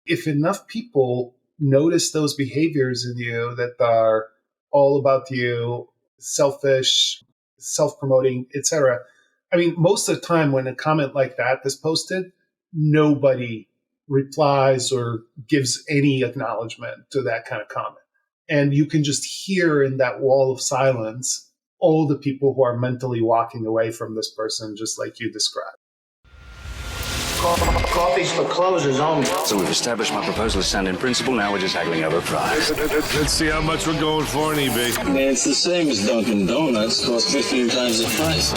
if enough people notice those behaviors in you that are all about you, selfish, self-promoting, etc. I mean, most of the time when a comment like that is posted, nobody replies or gives any acknowledgement to that kind of comment. And you can just hear in that wall of silence all the people who are mentally walking away from this person, just like you described. Coffee's for closers only. So we've established my proposal is sound in principle. Now we're just haggling over price. Let's see how much we're going for on eBay. Man, it's the same as Dunkin' Donuts. Costs 15 times the price.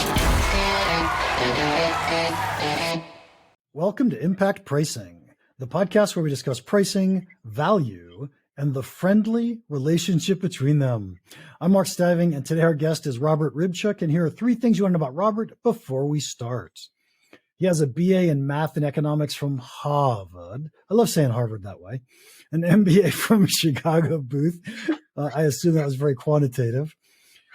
Welcome to Impact Pricing, the podcast where we discuss pricing, value, and the friendly relationship between them. I'm Mark Stiving, and today our guest is Robert Ribciuc, and here are 3 things you want to know about Robert before we start. He has a BA in math and economics from Harvard. I love saying Harvard that way. An MBA from Chicago Booth. I assume that was very quantitative.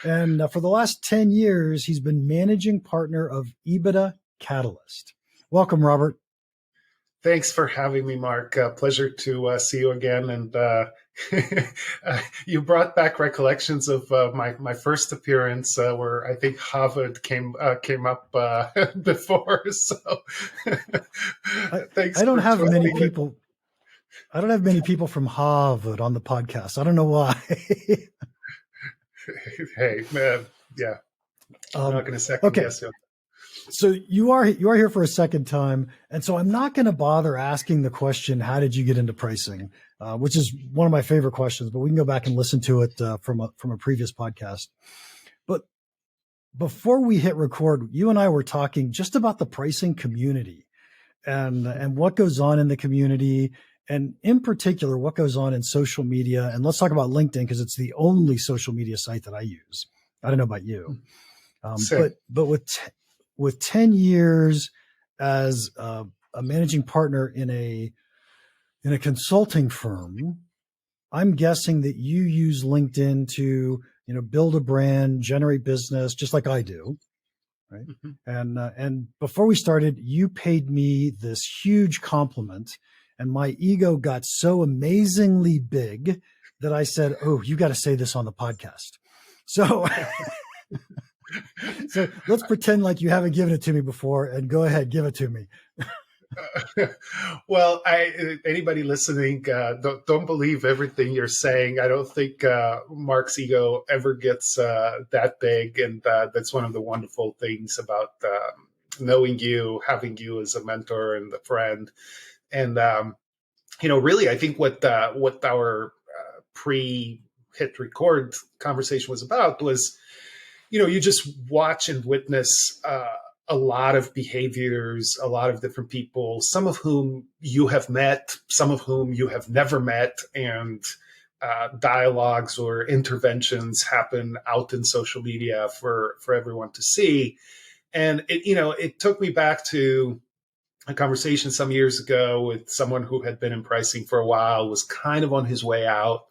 And for the last 10 years, he's been managing partner of EBITDA Catalyst. Welcome, Robert. Thanks for having me, Mark. Pleasure to see you again. And you brought back recollections of my first appearance, where I think Harvard came up before. So thanks. I don't have many people. I don't have many people from Harvard on the podcast. I don't know why. Hey, man, yeah, I'm not going to second guess you. So you are here for a second time, and so I'm not going to bother asking the question, how did you get into pricing, which is one of my favorite questions, but we can go back and listen to it from a previous podcast. But before we hit record, you and I were talking just about the pricing community and what goes on in the community, and in particular, what goes on in social media. And let's talk about LinkedIn, because it's the only social media site that I use. I don't know about you, but with 10 years as a managing partner in a consulting firm, I'm guessing that you use LinkedIn to, build a brand, generate business, just like I do, right? Mm-hmm. And before we started, you paid me this huge compliment, and my ego got so amazingly big that I said, "Oh, you got to say this on the podcast." So. So let's pretend like you haven't given it to me before, and go ahead, give it to me. Well, anybody listening, don't believe everything you're saying. I don't think Mark's ego ever gets that big, and that's one of the wonderful things about knowing you, having you as a mentor and a friend. And really, I think what our pre-hit record conversation was about was, you just watch and witness a lot of behaviors, a lot of different people, some of whom you have met, some of whom you have never met, and dialogues or interventions happen out in social media for everyone to see. And it took me back to a conversation some years ago with someone who had been in pricing for a while, was kind of on his way out,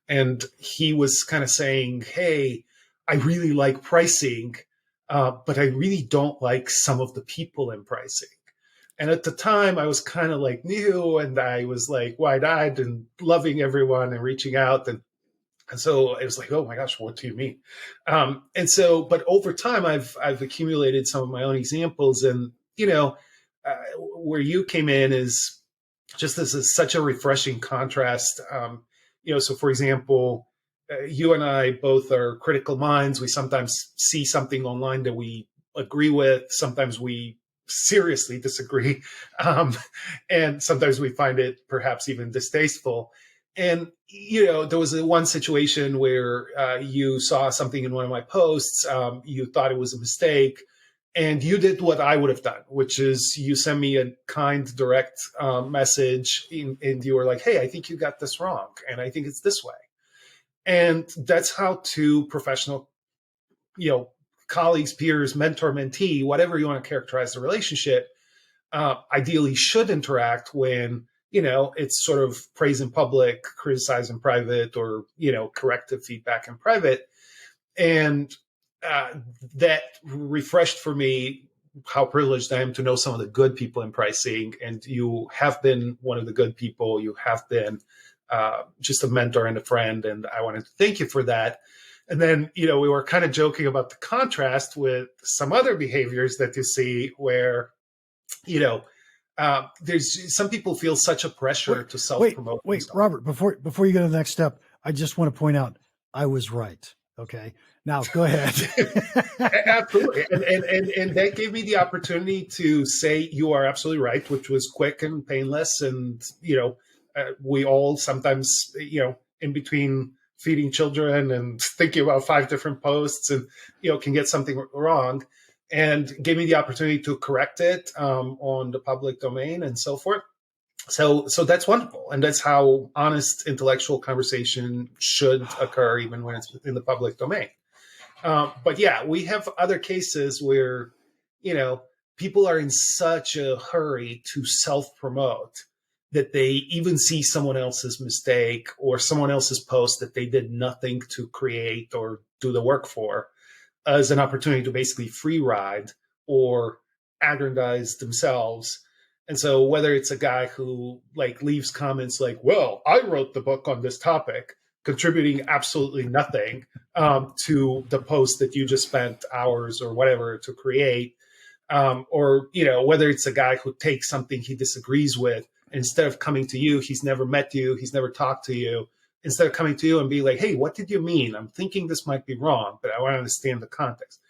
and he was kind of saying, "Hey, I really like pricing, but I really don't like some of the people in pricing." And at the time, I was kind of like new, and I was like wide-eyed and loving everyone and reaching out. And so it was like, oh my gosh, what do you mean? But over time, I've accumulated some of my own examples. And, where you came in is just this is such a refreshing contrast. So for example, you and I both are critical minds. We sometimes see something online that we agree with. Sometimes we seriously disagree. And sometimes we find it perhaps even distasteful. And, there was one situation where you saw something in one of my posts. You thought it was a mistake. And you did what I would have done, which is you sent me a kind, direct message. And you were like, "Hey, I think you got this wrong. And I think it's this way." And that's how two professional, colleagues, peers, mentor, mentee, whatever you want to characterize the relationship, ideally should interact when, it's sort of praise in public, criticize in private, or, corrective feedback in private. And that refreshed for me how privileged I am to know some of the good people in pricing. And you have been one of the good people. You have been just a mentor and a friend. And I wanted to thank you for that. And then, we were kind of joking about the contrast with some other behaviors that you see where, there's some people feel such a pressure to self-promote. Wait, Robert, before you go to the next step, I just want to point out I was right. Okay. Now go ahead. Absolutely. And that gave me the opportunity to say you are absolutely right, which was quick and painless. And, we all sometimes, in between feeding children and thinking about 5 different posts and, can get something wrong, and gave me the opportunity to correct it on the public domain and so forth. So that's wonderful. And that's how honest intellectual conversation should occur, even when it's in the public domain. But yeah, we have other cases where, people are in such a hurry to self-promote that they even see someone else's mistake or someone else's post that they did nothing to create or do the work for as an opportunity to basically free ride or aggrandize themselves. And so whether it's a guy who leaves comments like, well, I wrote the book on this topic, contributing absolutely nothing to the post that you just spent hours or whatever to create, or whether it's a guy who takes something he disagrees with, and instead of coming to you, he's never met you, he's never talked to you, instead of coming to you and be like, hey, what did you mean? I'm thinking this might be wrong, but I want to understand the context.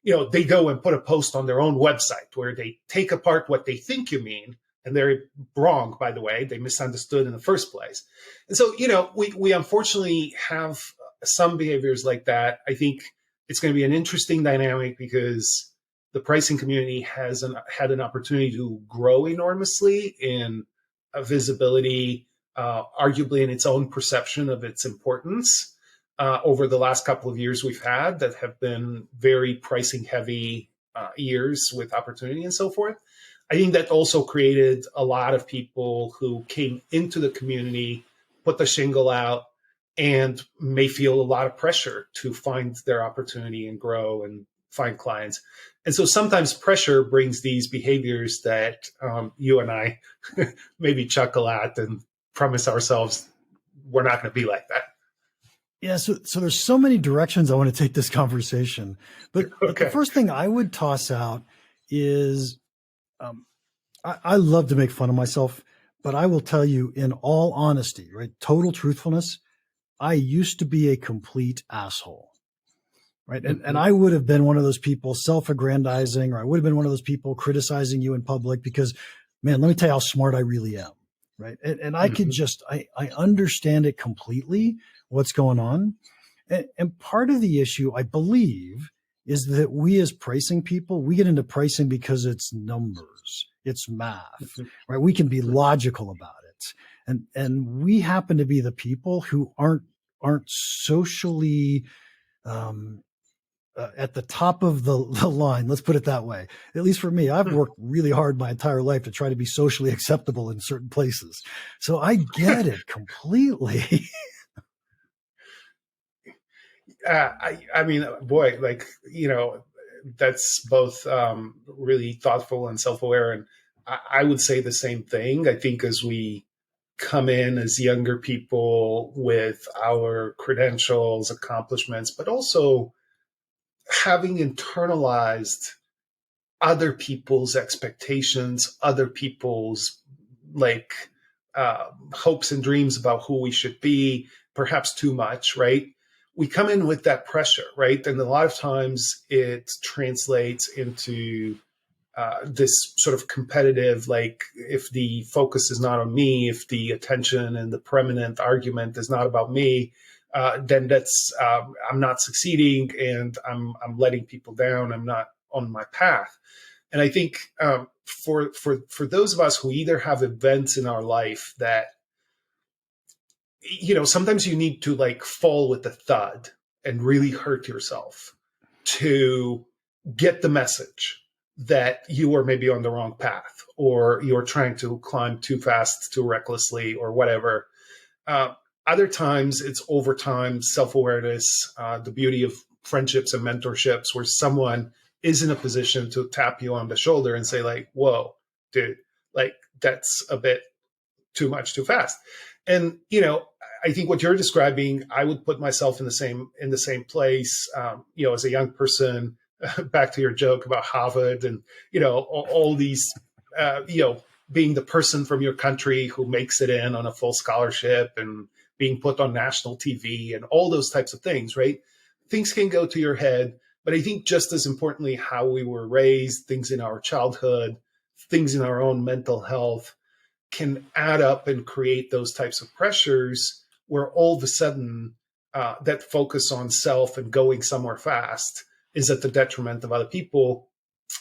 They go and put a post on their own website where they take apart what they think you mean. And they're wrong, by the way. They misunderstood in the first place. And so, we unfortunately have some behaviors like that. I think it's going to be an interesting dynamic because the pricing community has had an opportunity to grow enormously in visibility, arguably in its own perception of its importance. Over the last couple of years we've had that have been very pricing heavy years with opportunity and so forth. I think that also created a lot of people who came into the community, put the shingle out, and may feel a lot of pressure to find their opportunity and grow and find clients. And so sometimes pressure brings these behaviors that you and I maybe chuckle at and promise ourselves we're not going to be like that. Yeah, so there's so many directions I want to take this conversation, but the first thing I would toss out is I love to make fun of myself, but I will tell you in all honesty, right, total truthfulness, I used to be a complete asshole, right? And I would have been one of those people self-aggrandizing, or I would have been one of those people criticizing you in public because, man, let me tell you how smart I really am, right? And I could just, I understand it completely, what's going on. And part of the issue, I believe, is that we as pricing people, we get into pricing because it's numbers, it's math, right? We can be logical about it. And we happen to be the people who aren't socially at the top of the line. Let's put it that way. At least for me, I've worked really hard my entire life to try to be socially acceptable in certain places. So I get it completely. I mean, boy, that's both really thoughtful and self-aware. And I would say the same thing. I think as we come in as younger people with our credentials, accomplishments, but also having internalized other people's expectations, other people's hopes and dreams about who we should be, perhaps too much, right? We come in with that pressure, right? And a lot of times it translates into this sort of competitive, if the focus is not on me, if the attention and the preeminent argument is not about me, then that's I'm not succeeding and I'm letting people down. I'm not on my path. And I think for those of us who either have events in our life that, sometimes you need to fall with the thud and really hurt yourself to get the message that you are maybe on the wrong path or you're trying to climb too fast, too recklessly or whatever. Other times it's over time, self-awareness, the beauty of friendships and mentorships where someone is in a position to tap you on the shoulder and say like, whoa, dude, like that's a bit too much too fast. And, I think what you're describing, I would put myself in the same place, as a young person, back to your joke about Harvard and, all these, being the person from your country who makes it in on a full scholarship and being put on national TV and all those types of things, right? Things can go to your head, but I think just as importantly, how we were raised, things in our childhood, things in our own mental health can add up and create those types of pressures where all of a sudden that focus on self and going somewhere fast is at the detriment of other people.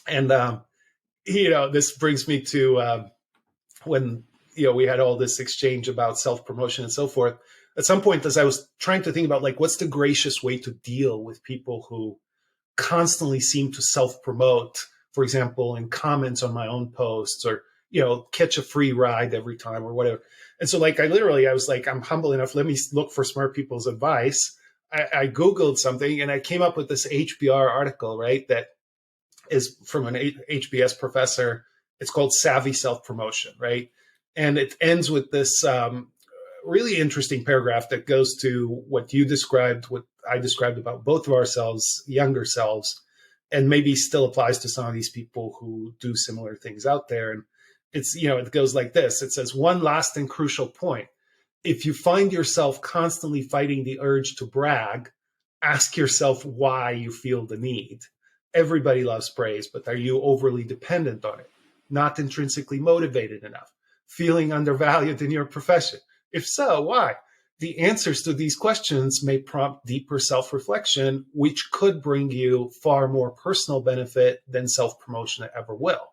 And, this brings me to when, we had all this exchange about self-promotion and so forth. At some point, as I was trying to think about like, what's the gracious way to deal with people who constantly seem to self-promote, for example, in comments on my own posts or, catch a free ride every time or whatever. And so like, I was like, I'm humble enough. Let me look for smart people's advice. I Googled something and I came up with this HBR article, right? That is from an HBS professor. It's called Savvy Self-Promotion, right? And it ends with this really interesting paragraph that goes to what you described, what I described about both of ourselves, younger selves, and maybe still applies to some of these people who do similar things out there. And it's, it goes like this. It says, one last and crucial point. If you find yourself constantly fighting the urge to brag, ask yourself why you feel the need. Everybody loves praise, but are you overly dependent on it? Not intrinsically motivated enough? Feeling undervalued in your profession? If so, why? The answers to these questions may prompt deeper self-reflection, which could bring you far more personal benefit than self-promotion ever will.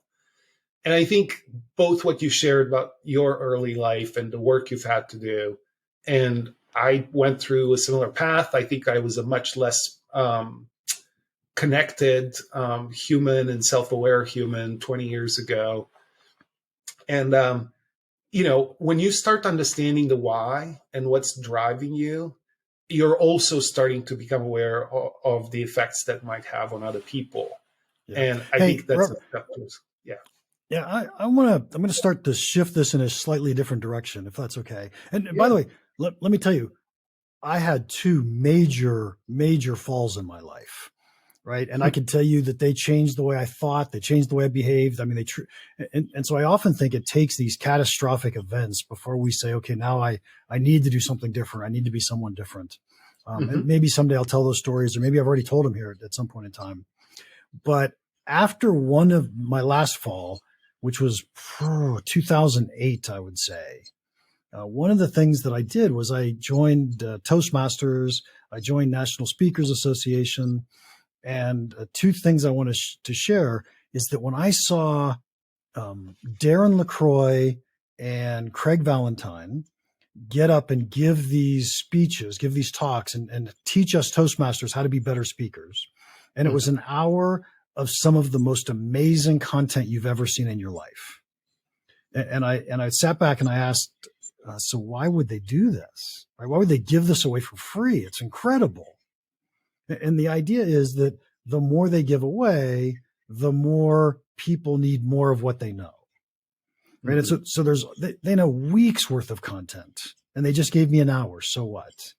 And I think both what you shared about your early life and the work you've had to do, and I went through a similar path. I think I was a much less connected human and self-aware human 20 years ago. And, when you start understanding the why and what's driving you, you're also starting to become aware of the effects that might have on other people. Yeah. And I think that's yeah. Yeah, I'm gonna start to shift this in a slightly different direction, if that's okay. And by the way, let me tell you, I had two major falls in my life, right? And I can tell you that they changed the way I thought, they changed the way I behaved. I mean, and so I often think it takes these catastrophic events before we say, okay, now I need to do something different. I need to be someone different. And maybe someday I'll tell those stories, or maybe I've already told them here at some point in time. But after one of my last fall, which was 2008, I would say. One of the things that I did was I joined Toastmasters, I joined National Speakers Association, and two things I want to share is that when I saw Darren LaCroix and Craig Valentine get up and give these speeches, give these talks, and teach us Toastmasters how to be better speakers, and it was an hour of some of the most amazing content you've ever seen in your life. And I sat back and I asked, so why would they do this? Right? Why would they give this away for free? It's incredible. And the idea is that the more they give away, the more people need more of what they know. Right. And so they know weeks worth of content and they just gave me an hour. So what?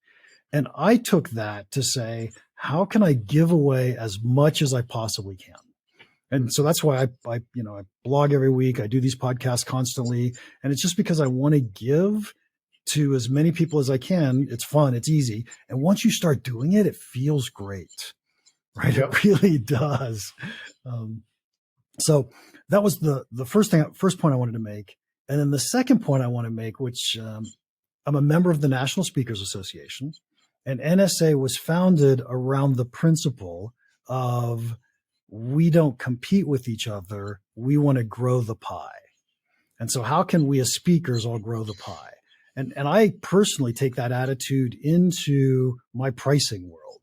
And I took that to say, how can I give away as much as I possibly can? And so that's why I blog every week. I do these podcasts constantly. And it's just because I want to give to as many people as I can. It's fun. It's easy. And once you start doing it, it feels great, right? Yep. It really does. So that was the first point I wanted to make. And then the second point I want to make, which I'm a member of the National Speakers Association. And NSA was founded around the principle of we don't compete with each other. We want to grow the pie. And so how can we as speakers all grow the pie? And I personally take that attitude into my pricing world,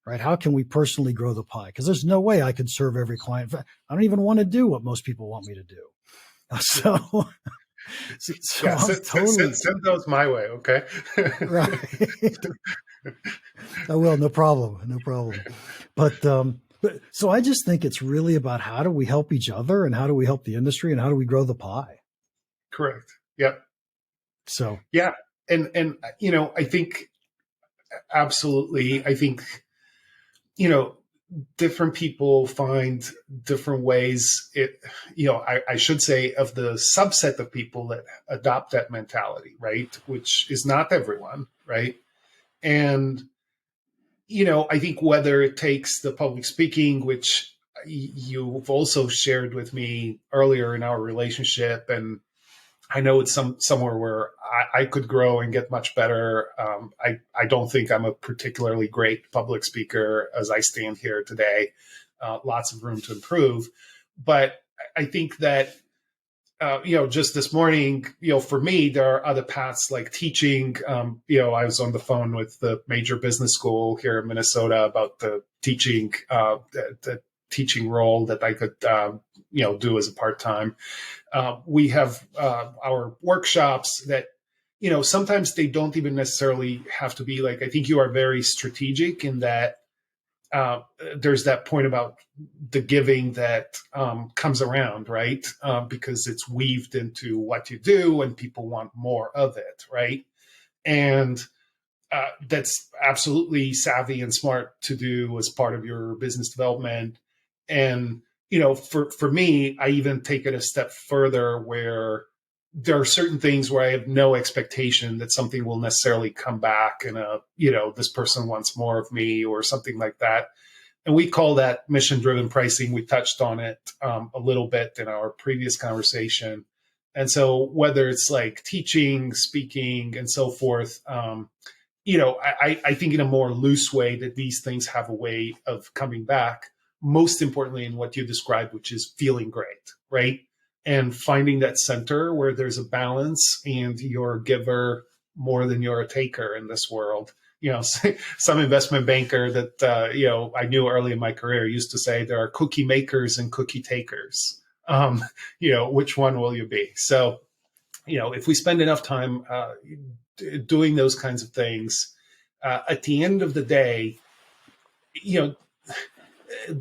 right? How can we personally grow the pie? Because there's no way I could serve every client. I don't even want to do what most people want me to do. So yeah, send those my way, okay? Right. I will, no problem. But But so I just think it's really about how do we help each other and how do we help the industry and how do we grow the pie? Correct. Yep. So Yeah. And I think absolutely. I think, different people find different ways. I should say of the subset of people that adopt that mentality, right? Which is not everyone, right? And, I think whether it takes the public speaking, which you've also shared with me earlier in our relationship, and I know it's somewhere where I could grow and get much better. I don't think I'm a particularly great public speaker as I stand here today. Lots of room to improve. But I think that, just this morning, for me, there are other paths like teaching. I was on the phone with the major business school here in Minnesota about the teaching, the teaching role that I could, do as a part-time. We have our workshops that, sometimes they don't even necessarily have to be like, I think you are very strategic in that there's that point about the giving that comes around, right? Because it's weaved into what you do and people want more of it, right? And that's absolutely savvy and smart to do as part of your business development. And, for me, I even take it a step further where there are certain things where I have no expectation that something will necessarily come back and, this person wants more of me or something like that. And we call that mission-driven pricing. We touched on it a little bit in our previous conversation. And so whether it's like teaching, speaking, and so forth, I think in a more loose way that these things have a way of coming back, most importantly in what you described, which is feeling great, right? And finding that center where there's a balance and you're a giver more than you're a taker in this world. Some investment banker that, I knew early in my career used to say there are cookie makers and cookie takers. Which one will you be? So, if we spend enough time doing those kinds of things, at the end of the day,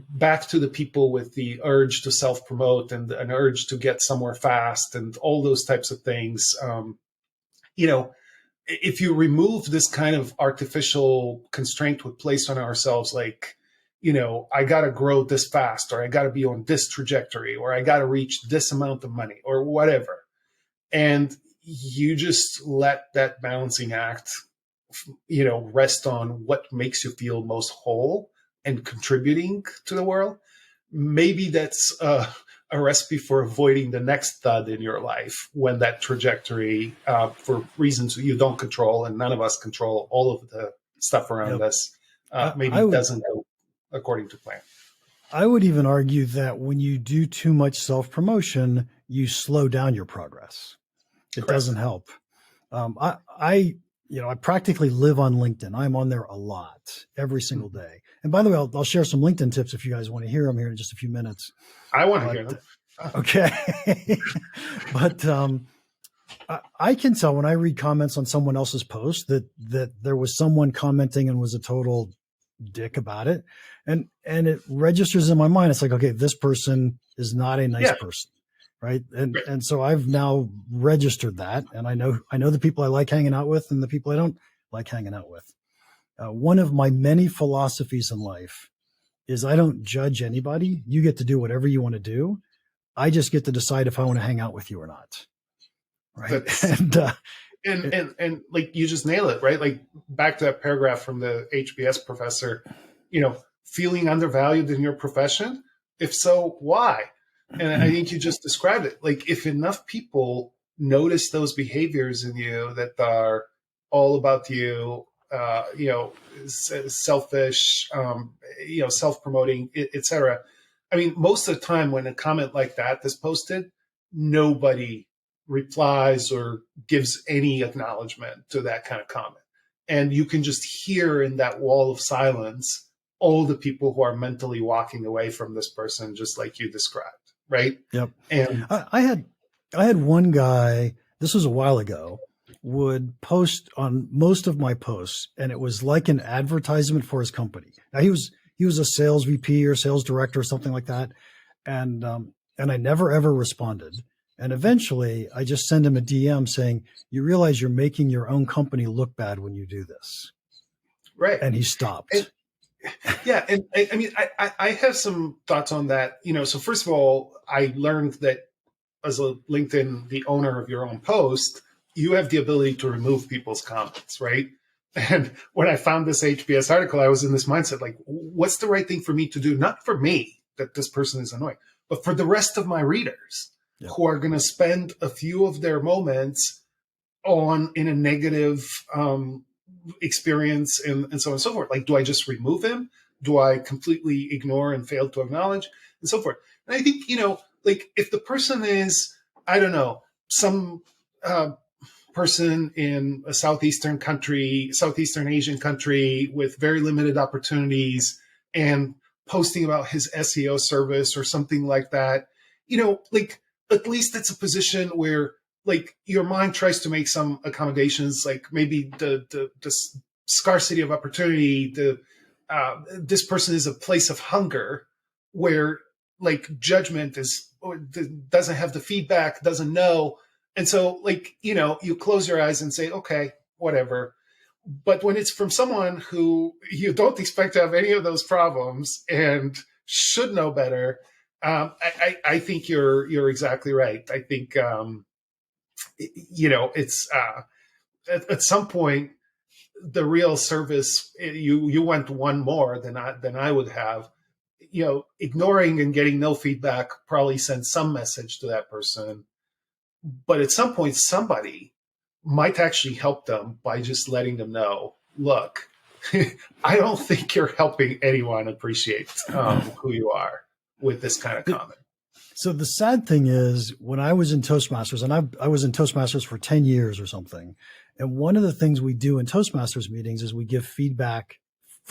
back to the people with the urge to self-promote and an urge to get somewhere fast and all those types of things, if you remove this kind of artificial constraint we place on ourselves, like, I got to grow this fast, or I got to be on this trajectory, or I got to reach this amount of money or whatever. And you just let that balancing act, rest on what makes you feel most whole and contributing to the world. Maybe that's a recipe for avoiding the next thud in your life when that trajectory, for reasons you don't control, and none of us control all of the stuff around us, maybe doesn't go according to plan. I would even argue that when you do too much self-promotion, you slow down your progress. It Correct. Doesn't help. I practically live on LinkedIn. I'm on there a lot every single day. And by the way, I'll share some LinkedIn tips if you guys want to hear them here in just a few minutes. I want to hear them. Okay. But I can tell when I read comments on someone else's post that there was someone commenting and was a total dick about it. And it registers in my mind. It's like, okay, this person is not a nice person. Right. And so I've now registered that, and I know the people I like hanging out with and the people I don't like hanging out with. One of my many philosophies in life is I don't judge anybody. You get to do whatever you want to do. I just get to decide if I want to hang out with you or not. Right. And like you just nail it, right? Like back to that paragraph from the HBS professor, feeling undervalued in your profession. If so, why? And I think you just described it. Like if enough people notice those behaviors in you that are all about you, selfish, self-promoting, et cetera. I mean, most of the time when a comment like that is posted, nobody replies or gives any acknowledgement to that kind of comment. And you can just hear in that wall of silence all the people who are mentally walking away from this person, just like you described. Right. Yep. And I had one guy, this was a while ago, would post on most of my posts, and it was like an advertisement for his company. Now he he was a sales VP or sales director or something like that. And I never, ever responded. And eventually I just send him a DM saying, you realize you're making your own company look bad when you do this. Right. And he stopped. And, yeah. And I mean, I have some thoughts on that. So first of all, I learned that as a LinkedIn, the owner of your own post, you have the ability to remove people's comments, right? And when I found this HBS article, I was in this mindset, like, what's the right thing for me to do? Not for me, that this person is annoying, but for the rest of my readers who are going to spend a few of their moments in a negative experience and so on and so forth. Like, do I just remove him? Do I completely ignore and fail to acknowledge and so forth? And I think, like if the person is, I don't know, some person in a Southeastern Asian country with very limited opportunities and posting about his SEO service or something like that, like at least it's a position where like your mind tries to make some accommodations, like maybe the scarcity of opportunity, this person is a place of hunger where like judgment doesn't have the feedback, doesn't know. And so like, you close your eyes and say, okay, whatever. But when it's from someone who you don't expect to have any of those problems and should know better, I think you're exactly right. I think, it's at some point, the real service, you went one more than I would have. Ignoring and getting no feedback probably sends some message to that person. But at some point, somebody might actually help them by just letting them know, look, I don't think you're helping anyone appreciate who you are with this kind of comment. So the sad thing is when I was in Toastmasters, and I was in Toastmasters for 10 years or something. And one of the things we do in Toastmasters meetings is we give feedback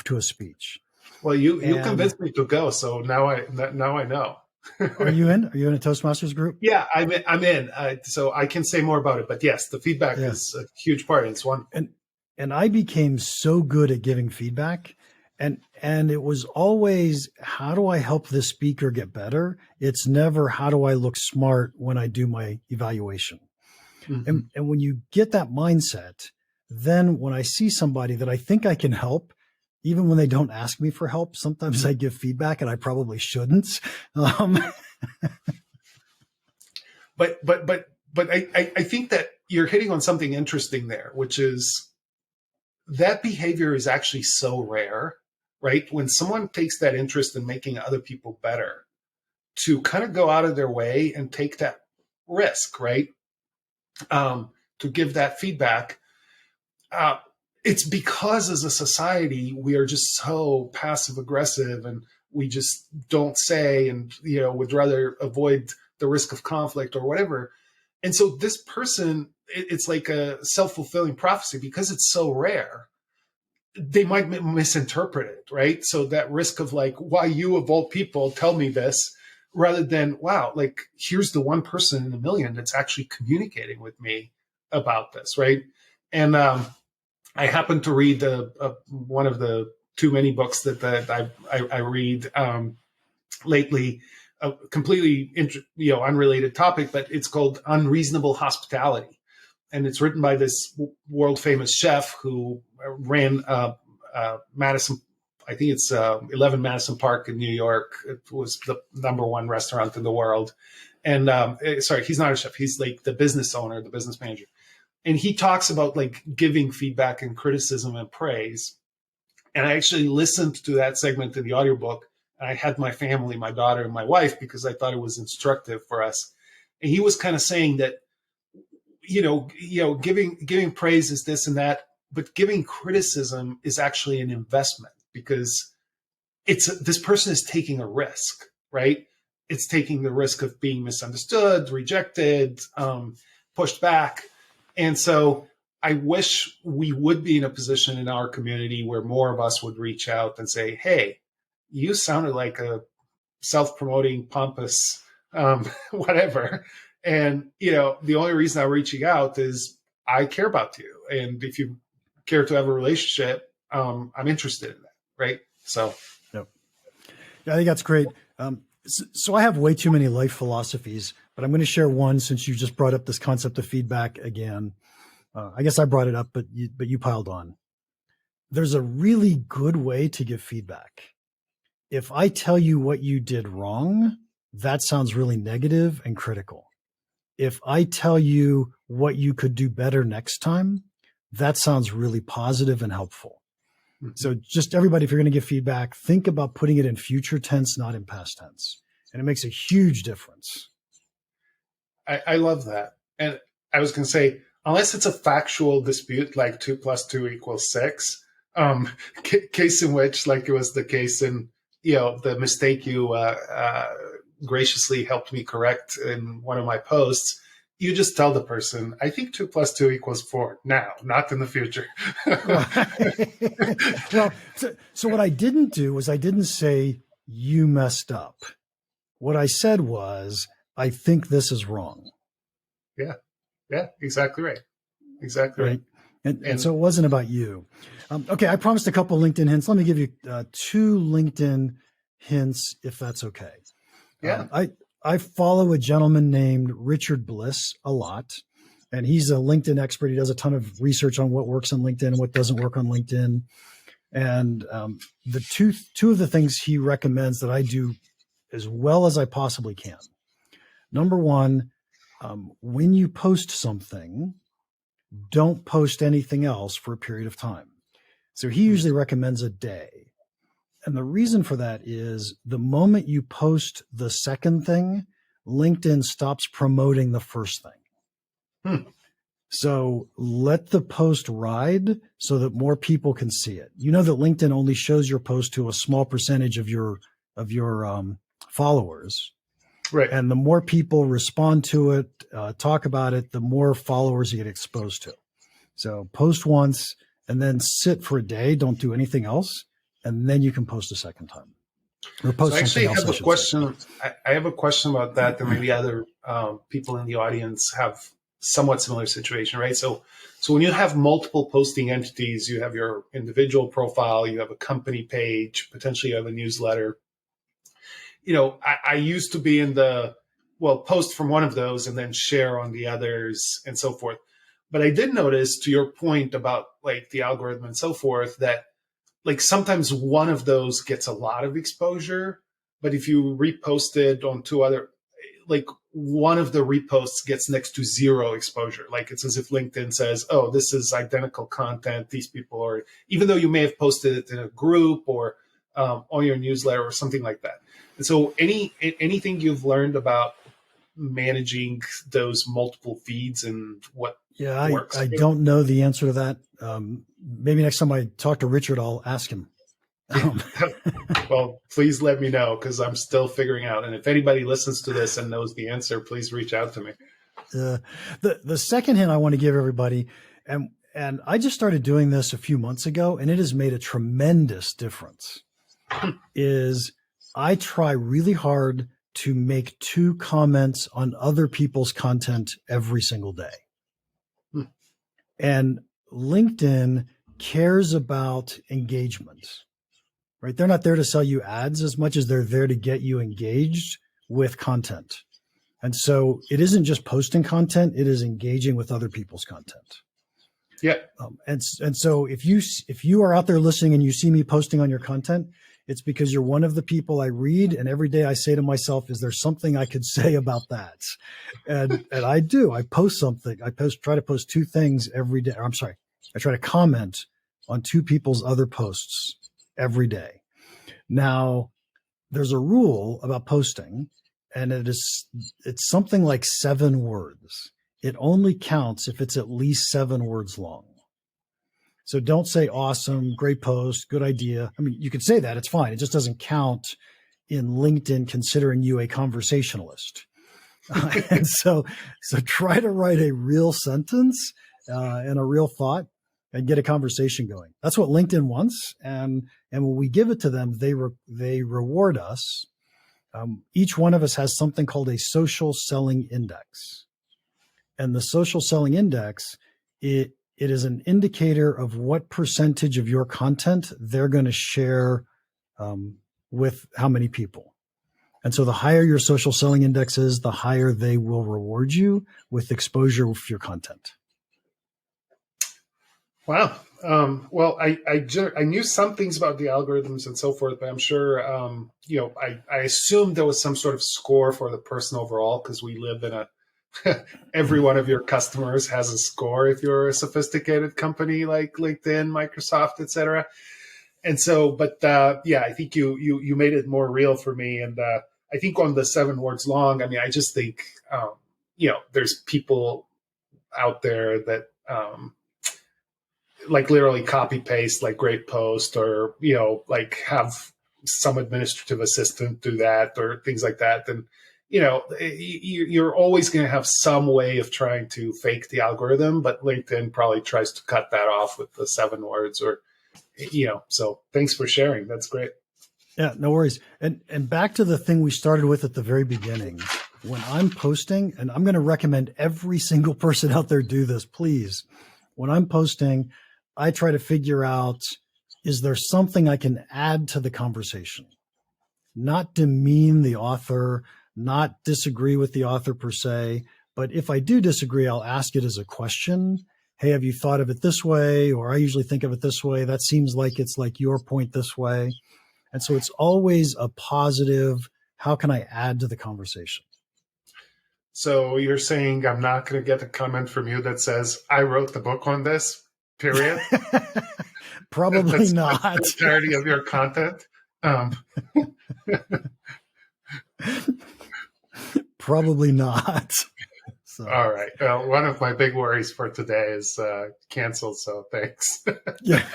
to a speech. Well, you convinced me to go. So now I know. Are you in? Are you in a Toastmasters group? Yeah, I'm in. So I can say more about it. But yes, the feedback is a huge part. It's one. And I became so good at giving feedback. And it was always, how do I help this speaker get better? It's never, how do I look smart when I do my evaluation? Mm-hmm. And when you get that mindset, then when I see somebody that I think I can help, even when they don't ask me for help, sometimes I give feedback and I probably shouldn't. But I think that you're hitting on something interesting there, which is that behavior is actually so rare, right? When someone takes that interest in making other people better, to kind of go out of their way and take that risk, right? To give that feedback. It's because as a society, we are just so passive aggressive and we just don't say and, would rather avoid the risk of conflict or whatever. And so this person, it's like a self-fulfilling prophecy because it's so rare. They might misinterpret it, right? So that risk of like, why you of all people tell me this, rather than, wow, like here's the one person in a million that's actually communicating with me about this, right? And I happened to read one of the too many books that I read lately, a completely unrelated topic, but it's called Unreasonable Hospitality. And it's written by this world famous chef who ran Madison, I think it's 11 Madison Park in New York. It was the #1 restaurant in the world. And sorry, he's not a chef. He's like the business owner, the business manager. And he talks about like giving feedback and criticism and praise. And I actually listened to that segment in the audiobook. And I had my family, my daughter and my wife, because I thought it was instructive for us. And he was kind of saying that, giving praise is this and that, but giving criticism is actually an investment because this person is taking a risk, right? It's taking the risk of being misunderstood, rejected, pushed back. And so I wish we would be in a position in our community where more of us would reach out and say, hey, you sounded like a self-promoting, pompous, whatever. And, the only reason I'm reaching out is I care about you. And if you care to have a relationship, I'm interested in that. Right. So. Yep. I think that's great. So I have way too many life philosophies, but I'm going to share one since you just brought up this concept of feedback again. I guess I brought it up, but you piled on. There's a really good way to give feedback. If I tell you what you did wrong, that sounds really negative and critical. If I tell you what you could do better next time, that sounds really positive and helpful. Mm-hmm. So just everybody, if you're going to give feedback, think about putting it in future tense, not in past tense. And it makes a huge difference. I love that. And I was going to say, unless it's a factual dispute, like 2 + 2 = 6, case in which, like it was the case in, the mistake you graciously helped me correct in one of my posts, you just tell the person, I think 2 + 2 = 4 now, not in the future. Well, so what I didn't do was I didn't say you messed up. What I said was, I think this is wrong. Yeah, exactly right. Exactly right. And so it wasn't about you. Okay, I promised a couple LinkedIn hints. Let me give you 2 LinkedIn hints, if that's okay. Yeah. I follow a gentleman named Richard Bliss a lot, and he's a LinkedIn expert. He does a ton of research on what works on LinkedIn and what doesn't work on LinkedIn. And the two of the things he recommends that I do as well as I possibly can. Number one, when you post something, don't post anything else for a period of time. So he usually recommends a day. And the reason for that is the moment you post the second thing, LinkedIn stops promoting the first thing. So let the post ride so that more people can see it. You know that LinkedIn only shows your post to a small percentage of your followers. Right. And the more people respond to it, talk about it, the more followers you get exposed to. So post once and then sit for a day. Don't do anything else. And then you can post a second time. Or post so I actually something else, have a question. I have a question about that. There may be other people in the audience have somewhat similar situation, right? So when you have multiple posting entities, you have your individual profile, you have a company page, potentially you have a newsletter. I used to be in post from one of those and then share on the others and so forth. But I did notice, to your point about like the algorithm and so forth, that like sometimes one of those gets a lot of exposure, but if you repost it on 2 other, like one of the reposts gets next to 0 exposure. Like it's as if LinkedIn says, oh, this is identical content. These people are, even though you may have posted it in a group or on your newsletter or something like that. And so anything you've learned about managing those multiple feeds and what works? I don't know the answer to that. Maybe next time I talk to Richard, I'll ask him. Well, please let me know because I'm still figuring out. And if anybody listens to this and knows the answer, please reach out to me. The second hint I want to give everybody, and I just started doing this a few months ago, and it has made a tremendous difference, is I try really hard to make 2 comments on other people's content every single day. And LinkedIn cares about engagement, right? They're not there to sell you ads as much as they're there to get you engaged with content. And so it isn't just posting content, it is engaging with other people's content. Yeah. And so if you are out there listening and you see me posting on your content, it's because you're one of the people I read, and every day I say to myself, is there something I could say about that? And I do. I post something. Try to post 2 things every day. I try to comment on 2 people's other posts every day. Now, there's a rule about posting, and it's something like 7 words. It only counts if it's at least 7 words long. So don't say awesome, great post, good idea. I mean, you could say that, it's fine. It just doesn't count in LinkedIn considering you a conversationalist. And so try to write a real sentence and a real thought and get a conversation going. That's what LinkedIn wants. And when we give it to them, they reward us. Each one of us has something called a social selling index. And the social selling index, it is an indicator of what percentage of your content they're going to share with how many people. And so the higher your social selling index is, the higher they will reward you with exposure with your content. Wow. Well, I knew some things about the algorithms and so forth, but I'm sure, I assumed there was some sort of score for the person overall, because we live in a, every one of your customers has a score if you're a sophisticated company like LinkedIn, Microsoft, etc. And so, but I think you made it more real for me. And I think on the 7 words long, I mean, I just think, there's people out there that, like literally copy paste like great post, or like have some administrative assistant do that, or things like that. And you're always going to have some way of trying to fake the algorithm, but LinkedIn probably tries to cut that off with the 7 words, or so thanks for sharing. That's great. Yeah, no worries. And back to the thing we started with at the very beginning. When I'm posting, and I'm going to recommend every single person out there do this, please. When I'm posting, I try to figure out, is there something I can add to the conversation? Not demean the author, not disagree with the author per se, but if I do disagree, I'll ask it as a question. Hey, have you thought of it this way? Or I usually think of it this way. That seems like it's like your point this way. And so it's always a positive, how can I add to the conversation? So you're saying I'm not going to get a comment from you that says, I wrote the book on this, period? Probably That's not. the entirety of your content? Probably not. So. All right. Well, one of my big worries for today is canceled, so thanks. Yeah.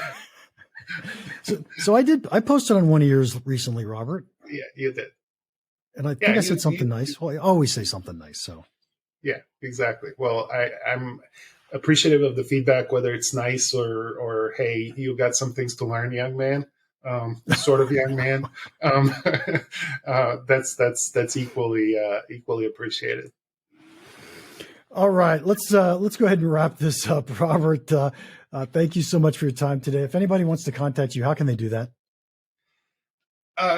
So I posted on one of yours recently, Robert. Yeah, you did. And I think I said something nice. Well, I always say something nice. So. Yeah, exactly. Well, I'm appreciative of the feedback, whether it's nice or hey, you got some things to learn, young man. Sort of young man. That's equally appreciated. All right, let's go ahead and wrap this up, Robert. Thank you so much for your time today. If anybody wants to contact you, how can they do that?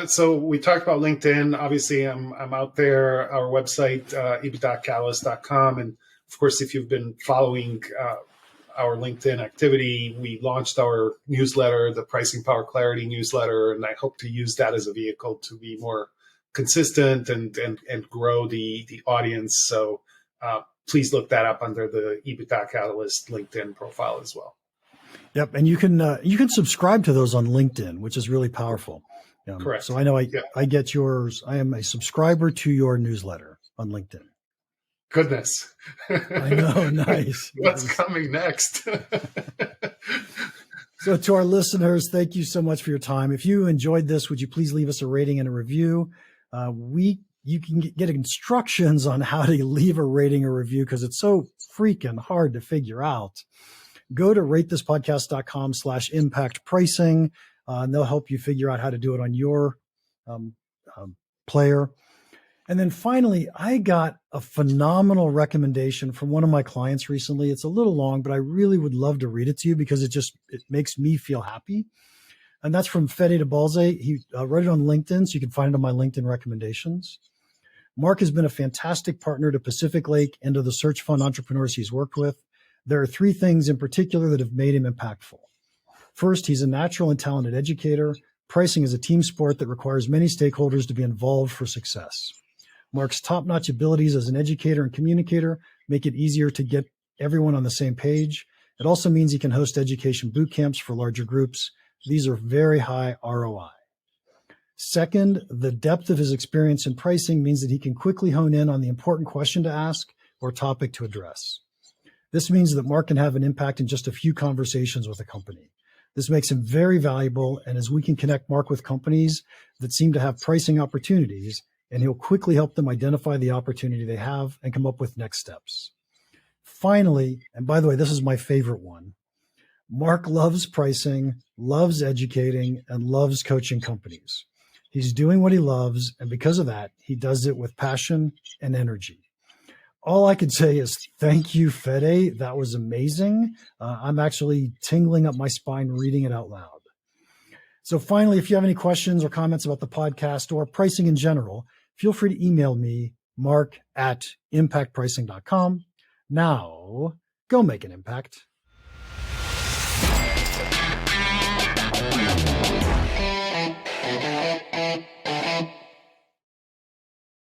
So we talked about LinkedIn. Obviously, I'm out there. Our website, ebitdacatalyst.com. And of course, if you've been following our LinkedIn activity, we launched our newsletter, the Pricing Power Clarity newsletter, and I hope to use that as a vehicle to be more consistent and grow the audience. So please look that up under the EBITDA Catalyst LinkedIn profile as well. Yep, and you can subscribe to those on LinkedIn, which is really powerful. Correct. So I know I get yours. I am a subscriber to your newsletter on LinkedIn. Goodness. I know. Nice. What's coming next? So to our listeners, thank you so much for your time. If you enjoyed this, would you please leave us a rating and a review? You can get instructions on how to leave a rating or review because it's so freaking hard to figure out. Go to ratethispodcast.com/impact pricing. And they'll help you figure out how to do it on your player. And then finally, I got a phenomenal recommendation from one of my clients recently. It's a little long, but I really would love to read it to you because it makes me feel happy. And that's from Fede de Balze. He wrote it on LinkedIn, so you can find it on my LinkedIn recommendations. Mark has been a fantastic partner to Pacific Lake and to the search fund entrepreneurs he's worked with. There are 3 things in particular that have made him impactful. First, he's a natural and talented educator. Pricing is a team sport that requires many stakeholders to be involved for success. Mark's top-notch abilities as an educator and communicator make it easier to get everyone on the same page. It also means he can host education boot camps for larger groups. These are very high ROI. Second, the depth of his experience in pricing means that he can quickly hone in on the important question to ask or topic to address. This means that Mark can have an impact in just a few conversations with a company. This makes him very valuable, and as we can connect Mark with companies that seem to have pricing opportunities, and he'll quickly help them identify the opportunity they have and come up with next steps. Finally, and by the way, this is my favorite one, Mark loves pricing, loves educating, and loves coaching companies. He's doing what he loves, and because of that, he does it with passion and energy. All I could say is thank you, Fede. That was amazing. I'm actually tingling up my spine reading it out loud. So finally, if you have any questions or comments about the podcast or pricing in general, feel free to email me, mark@impactpricing.com. Now, go make an impact.